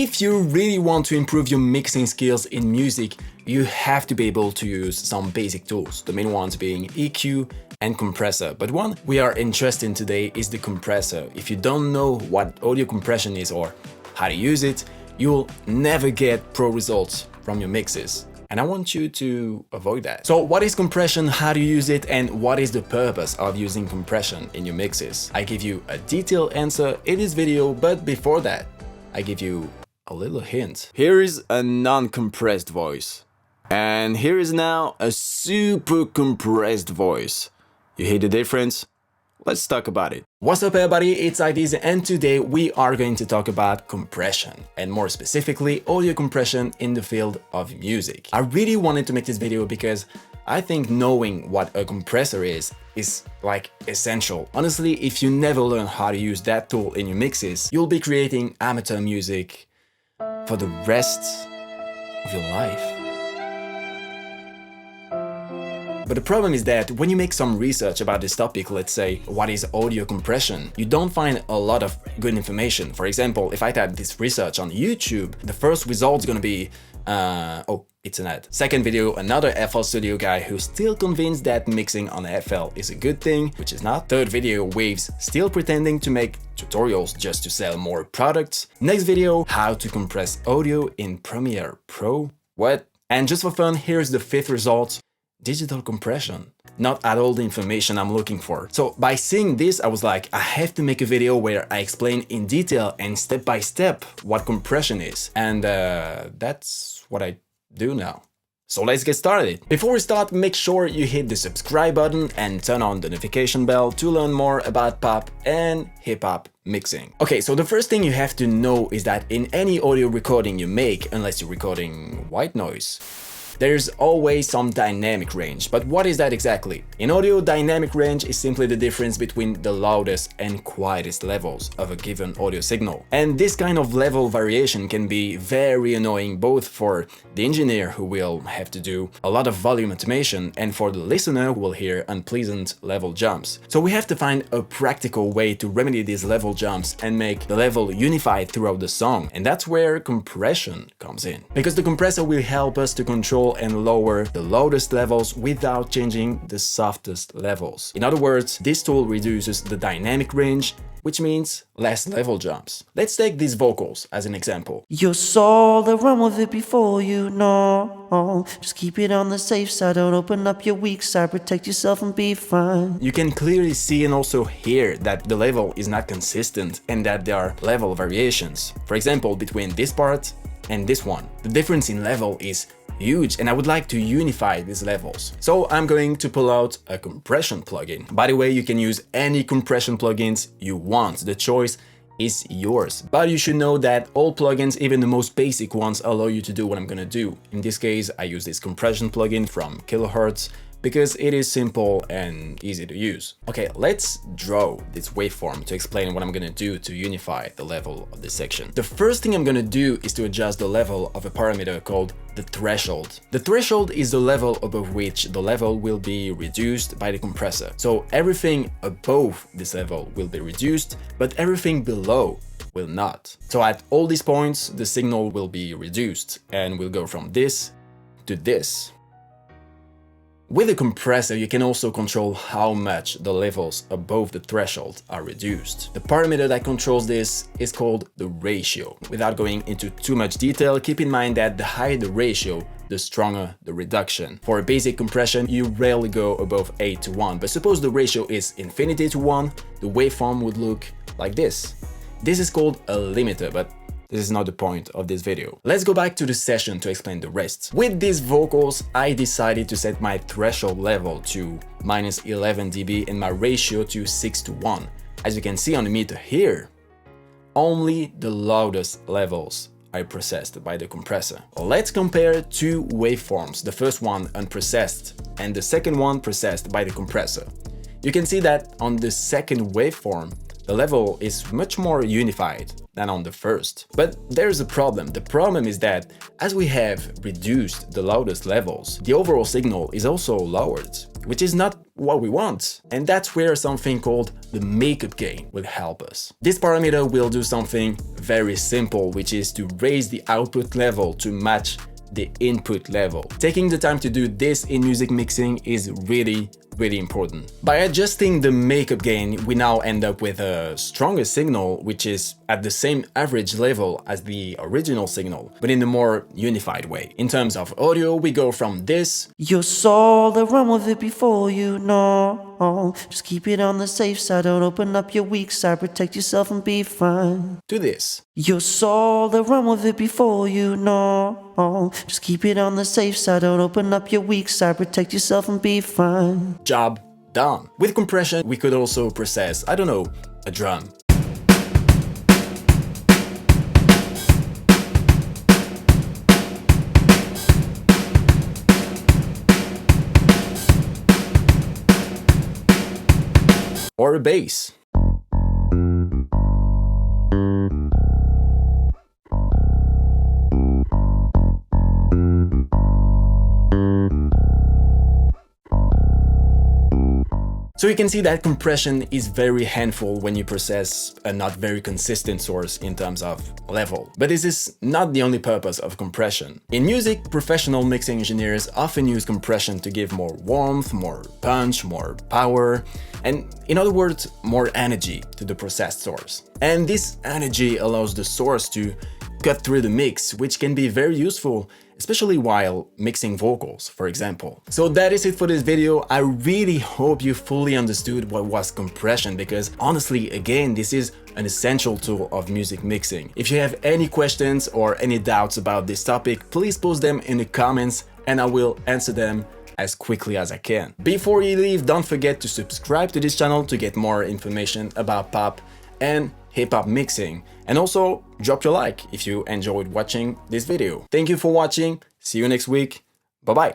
If you really want to improve your mixing skills in music, you have to be able to use some basic tools, the main ones being EQ and compressor. But one we are interested in today is the compressor. If you don't know what audio compression is or how to use it, you'll never get pro results from your mixes. And I want you to avoid that. So what is compression, how to use it, and what is the purpose of using compression in your mixes? I give you a detailed answer in this video, but before that, I give you a little hint. Here is a non-compressed voice. And here is now a super compressed voice. You hear the difference? Let's talk about it. What's up everybody, it's IDs, and today we are going to talk about compression, and more specifically audio compression in the field of music. I really wanted to make this video because I think knowing what a compressor is like essential. Honestly, if you never learn how to use that tool in your mixes, you'll be creating amateur music for the rest of your life. But the problem is that when you make some research about this topic, let's say, what is audio compression, you don't find a lot of good information. For example, if I type this research on YouTube, the first result is gonna be, oh, it's an ad. Second video, another FL Studio guy who's still convinced that mixing on FL is a good thing, which is not. Third video, Waves still pretending to make tutorials just to sell more products. Next video, how to compress audio in Premiere Pro. What? And just for fun, here's the fifth result. Digital compression. Not at all the information I'm looking for. So by seeing this, I was like, I have to make a video where I explain in detail and step by step what compression is. And that's what I do now. So let's get started. Before we start, make sure you hit the subscribe button and turn on the notification bell to learn more about pop and hip-hop mixing. Okay, so the first thing you have to know is that in any audio recording you make, unless you're recording white noise, there's always some dynamic range. But what is that exactly? In audio, dynamic range is simply the difference between the loudest and quietest levels of a given audio signal. And this kind of level variation can be very annoying both for the engineer who will have to do a lot of volume automation and for the listener who will hear unpleasant level jumps. So we have to find a practical way to remedy these level jumps and make the level unified throughout the song. And that's where compression comes in. Because the compressor will help us to control and lower the loudest levels without changing the softest levels. In other words, this tool reduces the dynamic range, which means less level jumps. Let's take these vocals as an example. Your soul, they run with it before you know. Just keep it on the safe side, don't open up your weak side, protect yourself and be fine. You can clearly see and also hear that the level is not consistent and that there are level variations. For example, between this part and this one. The difference in level is huge, and I would like to unify these levels. So I'm going to pull out a compression plugin. By the way, you can use any compression plugins you want. The choice is yours. But you should know that all plugins, even the most basic ones, allow you to do what I'm gonna do. In this case, I use this compression plugin from Kilohertz because it is simple and easy to use. Okay, let's draw this waveform to explain what I'm gonna do to unify the level of this section. The first thing I'm gonna do is to adjust the level of a parameter called the threshold. The threshold is the level above which the level will be reduced by the compressor. So everything above this level will be reduced, but everything below will not. So at all these points, the signal will be reduced and will go from this to this. With a compressor, you can also control how much the levels above the threshold are reduced. The parameter that controls this is called the ratio. Without going into too much detail, keep in mind that the higher the ratio, the stronger the reduction. For a basic compression, you rarely go above 8 to 1, but suppose the ratio is infinity to 1, the waveform would look like this. This is called a limiter, but this is not the point of this video. Let's go back to the session to explain the rest. With these vocals, I decided to set my threshold level to -11 dB and my ratio to 6 to 1. As you can see on the meter here, only the loudest levels are processed by the compressor. Let's compare two waveforms, the first one unprocessed and the second one processed by the compressor. You can see that on the second waveform, the level is much more unified than on the first. But there's a problem. The problem is that as we have reduced the loudest levels, the overall signal is also lowered, which is not what we want. And that's where something called the makeup gain will help us. This parameter will do something very simple, which is to raise the output level to match the input level. Taking the time to do this in music mixing is really important. By adjusting the makeup gain, we now end up with a stronger signal, which is at the same average level as the original signal, but in a more unified way. In terms of audio, we go from this, Your soul, the run with it before you know. Just keep it on the safe side, don't open up your weak side, protect yourself and be fine. to this. Your soul, the run with it before you know. Just keep it on the safe side, don't open up your weak side, protect yourself and be fine. Job done. With compression, we could also process, I don't know, a drum. Or a bass. So you can see that compression is very handful when you process a not very consistent source in terms of level. But this is not the only purpose of compression. In music, professional mixing engineers often use compression to give more warmth, more punch, more power, and in other words, more energy to the processed source. And this energy allows the source to cut through the mix, which can be very useful, especially while mixing vocals, for example. So that is it for this video. I really hope you fully understood what was compression, because honestly, again, this is an essential tool of music mixing. If you have any questions or any doubts about this topic, please post them in the comments and I will answer them as quickly as I can. Before you leave, don't forget to subscribe to this channel to get more information about pop and hip-hop mixing. And also, drop your like if you enjoyed watching this video. Thank you for watching, see you next week, bye bye!